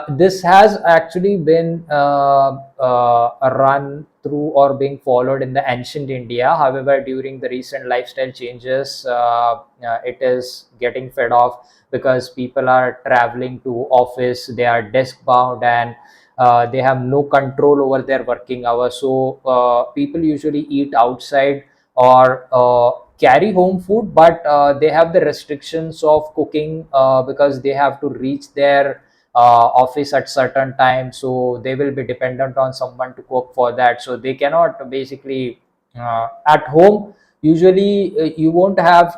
This has actually been run through or being followed in the ancient India. However, during the recent lifestyle changes, it is getting fed off because people are traveling to office, they are desk bound, and they have no control over their working hours. So people usually eat outside or carry home food, but they have the restrictions of cooking because they have to reach their office at certain time, so they will be dependent on someone to cook for that. So they cannot basically at home usually you won't have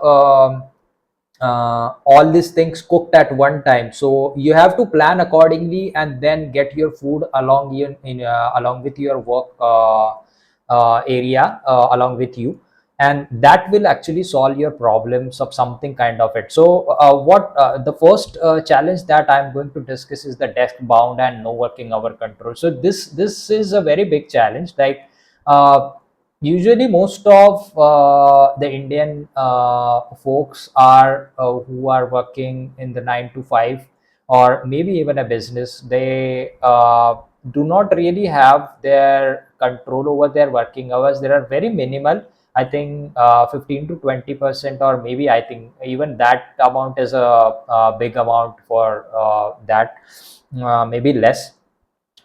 all these things cooked at one time, so you have to plan accordingly and then get your food along along with your work area along with you, and that will actually solve your problems of something kind of it. So what the first challenge that I'm going to discuss is the desk bound and no working hour control. So this is a very big challenge. Like uh, usually most of the Indian folks are who are working in the 9 to 5 or maybe even a business, they do not really have their control over their working hours. There are very minimal, I think 15 to 20%, or maybe I think even that amount is a big amount for that, maybe less.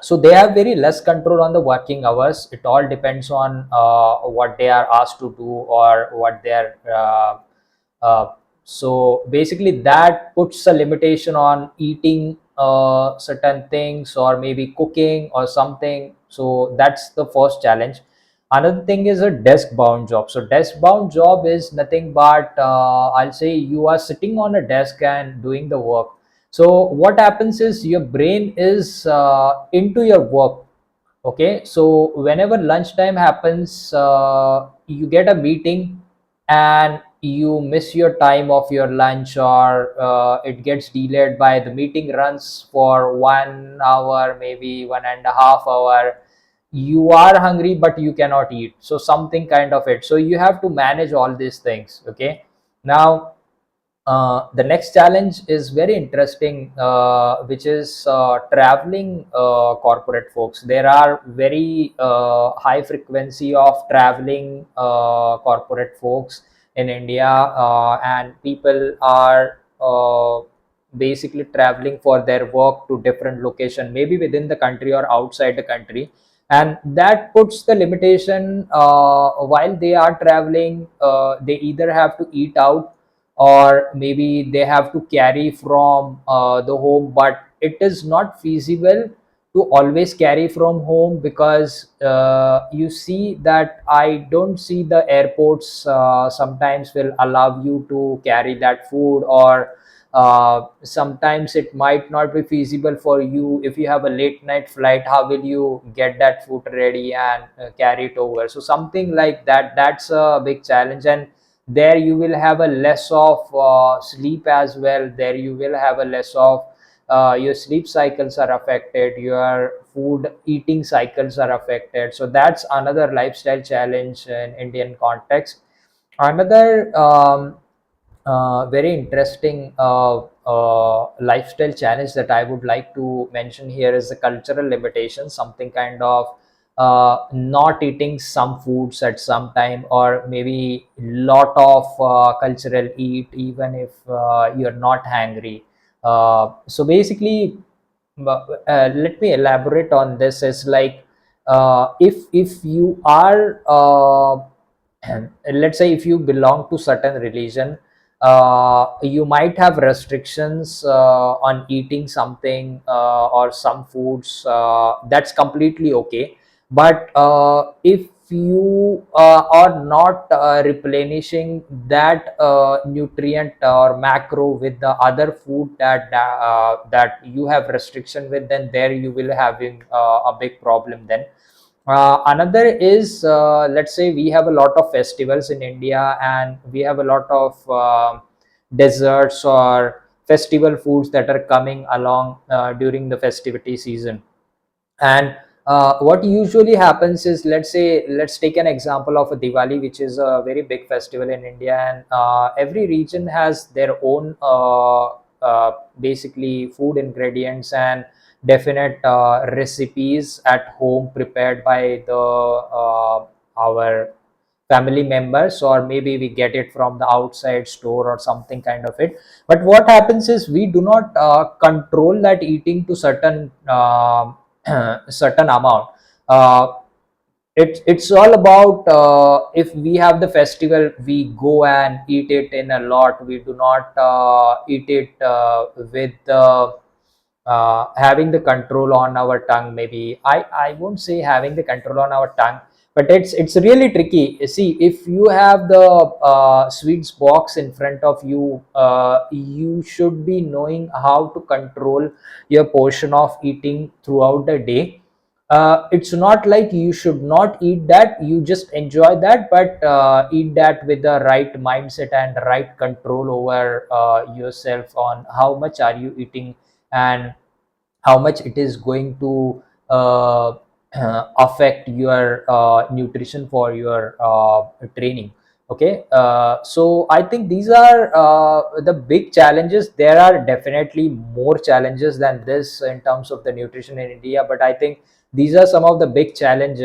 So they have very less control on the working hours. It all depends on what they are asked to do or what they are so basically that puts a limitation on eating certain things or maybe cooking or something. So that's the first challenge. Another thing is a desk bound job. So desk bound job is nothing but I'll say you are sitting on a desk and doing the work. So what happens is your brain is into your work. Okay, so whenever lunchtime happens, you get a meeting and you miss your time of your lunch, or it gets delayed by the meeting runs for 1 hour, maybe 1.5 hour. You are hungry but you cannot eat, so something kind of it. So you have to manage all these things. Okay, now the next challenge is very interesting, which is traveling corporate folks. There are very high frequency of traveling corporate folks in India, and people are basically traveling for their work to different location, maybe within the country or outside the country, and that puts the limitation. While they are traveling, they either have to eat out or maybe they have to carry from the home, but it is not feasible to always carry from home because you see that I don't see the airports sometimes will allow you to carry that food, or sometimes it might not be feasible for you. If you have a late night flight, how will you get that food ready and carry it over? So something like that, that's a big challenge. And there you will have a less of sleep as well. There you will have a less of your sleep cycles are affected, your food eating cycles are affected. So that's another lifestyle challenge in Indian context. Another very interesting lifestyle challenge that I would like to mention here is the cultural limitation, something kind of not eating some foods at some time, or maybe lot of cultural eat even if you're not hungry. So basically, let me elaborate on this. Is like if you are let's say if you belong to certain religion, you might have restrictions on eating something or some foods, that's completely okay. But if you are not replenishing that nutrient or macro with the other food that you have restriction with, then there you will having a big problem then. Another is, let's say we have a lot of festivals in India, and we have a lot of desserts or festival foods that are coming along during the festivity season. And what usually happens is, let's take an example of a Diwali, which is a very big festival in India, and every region has their own basically food ingredients, and definite recipes at home prepared by the our family members, or maybe we get it from the outside store or something kind of it. But what happens is we do not control that eating to certain certain amount. It's all about, if we have the festival, we go and eat it in a lot. We do not eat it with having the control on our tongue. Maybe I won't say having the control on our tongue, but it's really tricky. See, if you have the sweets box in front of you, you should be knowing how to control your portion of eating throughout the day. It's not like you should not eat that, you just enjoy that, but eat that with the right mindset and right control over yourself on how much are you eating, and how much it is going to affect your nutrition for your training. Okay, so I think these are the big challenges. There are definitely more challenges than this in terms of the nutrition in India, but I think these are some of the big challenges.